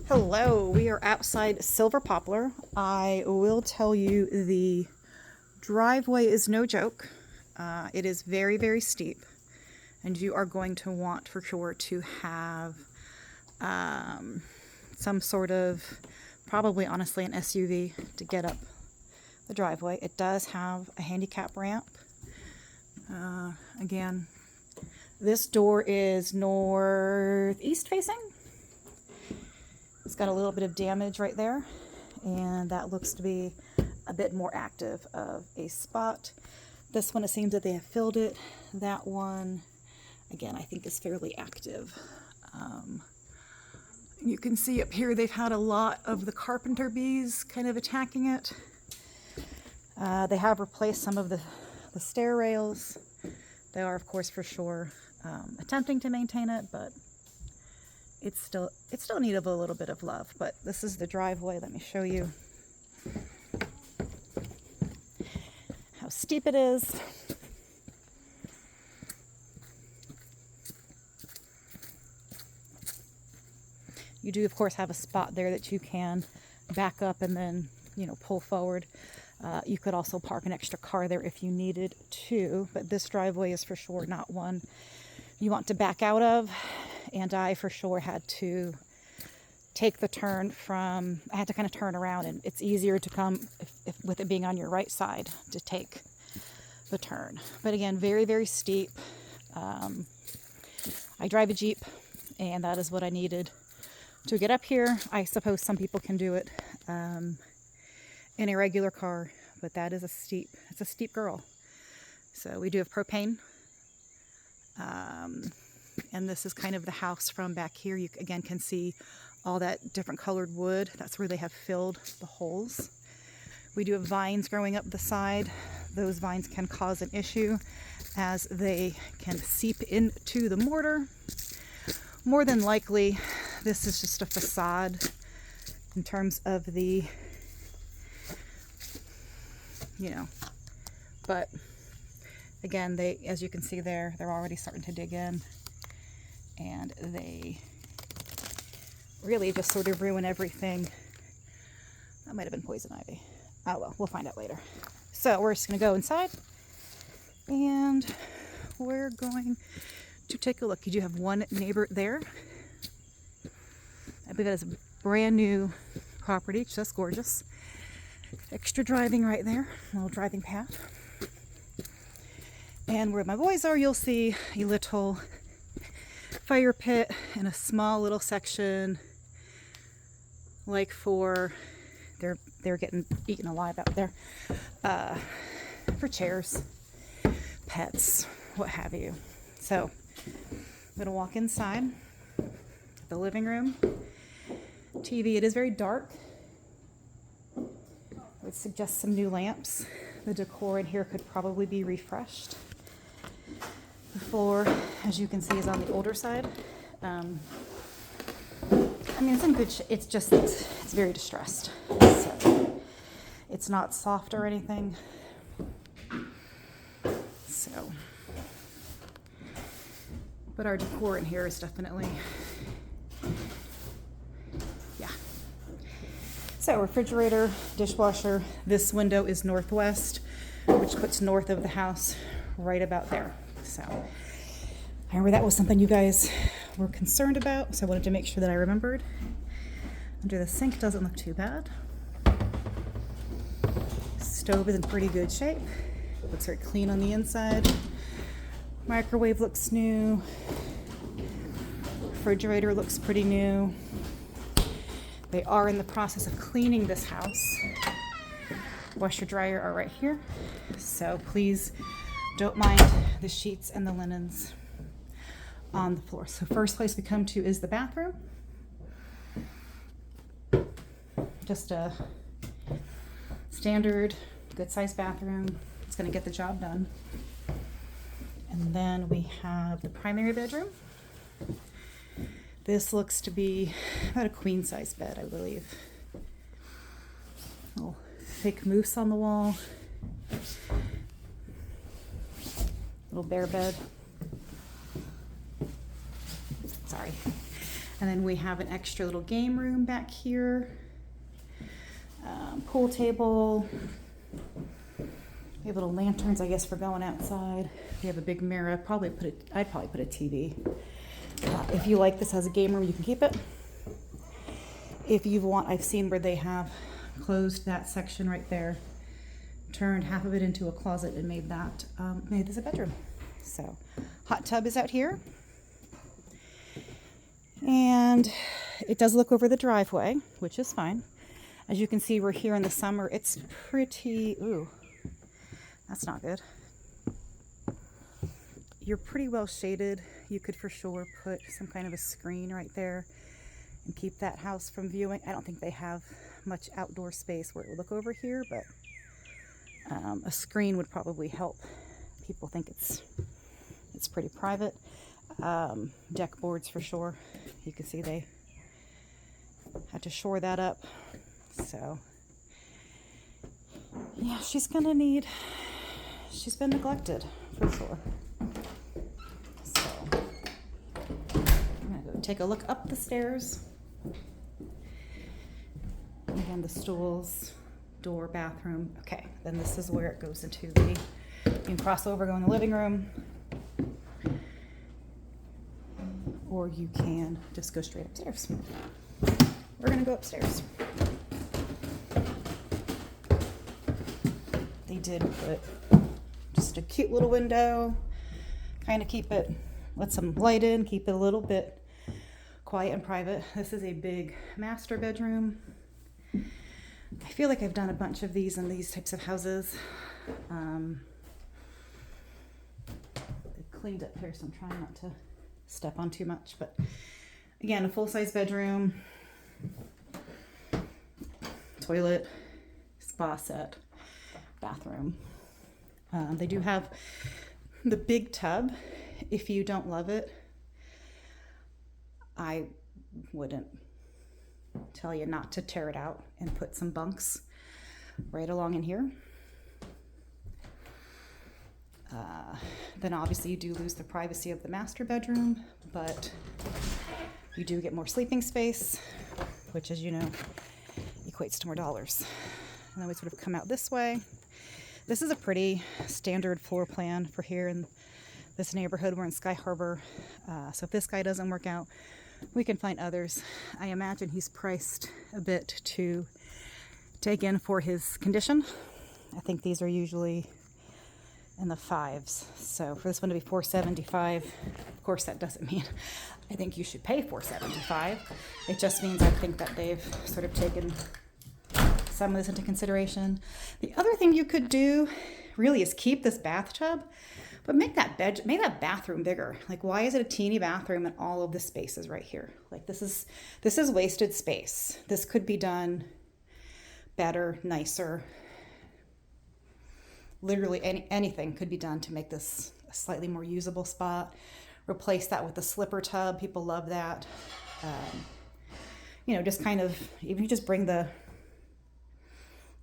Hello, we are outside Silver Poplar. I will tell you the driveway is no joke. It is very, very steep, and you are going to want for sure to have some sort of, probably honestly an SUV to get up the driveway. It does have a handicap ramp. Again, this door is northeast facing. It's got a little bit of damage right there, and that looks to be a bit more active of a spot. This one, it seems that they have filled it. That one, again, I think is fairly active. You can see up here they've had a lot of the carpenter bees kind of attacking it. They have replaced some of the stair rails. They are, of course, for sure attempting to maintain it, but it's still in need of a little bit of love. But this is the driveway. Let me show you how steep it is. You do, of course, have a spot there that you can back up and then, pull forward. You could also park an extra car there if you needed to, but this driveway is for sure not one you want to back out of. And I for sure had to take the turn I had to kind of turn around, and it's easier to come with it being on your right side to take the turn. But again, very, very steep. I drive a Jeep, and that is what I needed to get up here. I suppose some people can do it in a regular car, but that is it's a steep girl. So we do have propane. And this is kind of the house from back here. You again can see all that different colored wood. That's where they have filled the holes. We do have vines growing up the side. Those vines can cause an issue as they can seep into the mortar. More than likely, this is just a facade in terms of the, but again, as you can see there, they're already starting to dig in, and they really just sort of ruin everything. That might have been poison ivy. Oh well, we'll find out later. So we're just going to go inside, and we're going to take a look. You do have one neighbor there. I believe that is a brand new property, just gorgeous. Extra driving right there, a little driving path. And where my boys are, you'll see a little fire pit and a small little section, like they're getting eaten alive out there, for chairs, pets, what have you. So I'm gonna walk inside the living room. TV, it is very dark. I would suggest some new lamps. The decor in here could probably be refreshed. The floor, as you can see, is on the older side. It's in good shape. It's very distressed. So it's not soft or anything. So, but our decor in here is definitely, yeah. So refrigerator, dishwasher. This window is northwest, which puts north of the house right about there. So I remember that was something you guys were concerned about, so I wanted to make sure that I remembered. Under the sink doesn't look too bad. Stove is in pretty good shape. Looks very clean on the inside. Microwave looks new. Refrigerator looks pretty new. They are in the process of cleaning this house. Washer dryer are right here, so please don't mind the sheets and the linens on the floor. So first place we come to is the bathroom. Just a standard, good sized bathroom. It's gonna get the job done. And then we have the primary bedroom. This looks to be about a queen size bed, I believe. Little fake moose on the wall. Little bear bed. Sorry. And then we have an extra little game room back here. Pool table. We have little lanterns, I guess, for going outside. We have a big mirror. I'd probably put a TV. If you like this as a game room, you can keep it. If you want, I've seen where they have closed that section right there, turned half of it into a closet and made this a bedroom. So, hot tub is out here. And it does look over the driveway, which is fine. As you can see, we're here in the summer. It's pretty, ooh, that's not good. You're pretty well shaded. You could for sure put some kind of a screen right there and keep that house from viewing. I don't think they have much outdoor space where it would look over here, but a screen would probably help people think it's pretty private. Deck boards for sure. You can see they had to shore that up. So yeah, she's been neglected for sure. So I'm gonna go take a look up the stairs. Again, the stools, door, bathroom. Okay, then this is where it goes into you can cross over, go in the living room, or you can just go straight upstairs. We're gonna go upstairs. They did put just a cute little window, kind of let some light in, keep it a little bit quiet and private. This is a big master bedroom. I feel like I've done a bunch of these in these types of houses. They've cleaned up here, so I'm trying not to step on too much. But again, a full-size bedroom, toilet, spa set, bathroom. They do have the big tub. If you don't love it, I wouldn't tell you not to tear it out and put some bunks right along in here. Then obviously you do lose the privacy of the master bedroom, but you do get more sleeping space, which, as you know, equates to more dollars. And then we sort of come out this way. This is a pretty standard floor plan for here in this neighborhood. We're in Sky Harbor. So if this guy doesn't work out, we can find others. I imagine he's priced a bit to take in for his condition. I think these are usually in the $5s. So for this one to be $475, of course that doesn't mean I think you should pay $475. It just means I think that they've sort of taken some of this into consideration. The other thing you could do really is keep this bathtub, but make that bathroom bigger. Like, why is it a teeny bathroom and all of the spaces right here? Like, this is wasted space. This could be done better, nicer. Literally anything could be done to make this a slightly more usable spot. Replace that with a slipper tub. People love that. Just kind of, even you just bring the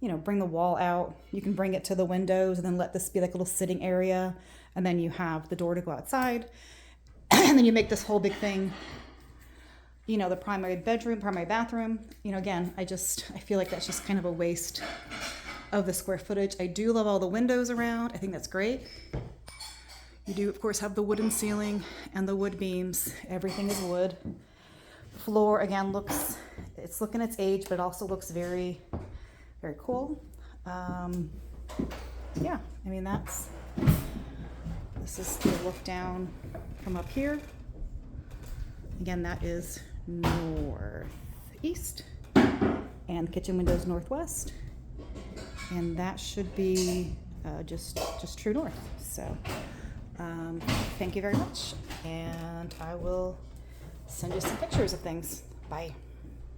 wall out. You can bring it to the windows and then let this be like a little sitting area. And then you have the door to go outside. And then you make this whole big thing, the primary bedroom, primary bathroom. Again, I feel like that's just kind of a waste of the square footage. I do love all the windows around. I think that's great. You do, of course, have the wooden ceiling and the wood beams. Everything is wood. Floor, again, it's looking its age, but it also looks very, very cool. Yeah, I mean, this is the look down from up here. Again, that is northeast, and the kitchen windows northwest, and that should be just true north. So thank you very much, and I will send you some pictures of things. Bye.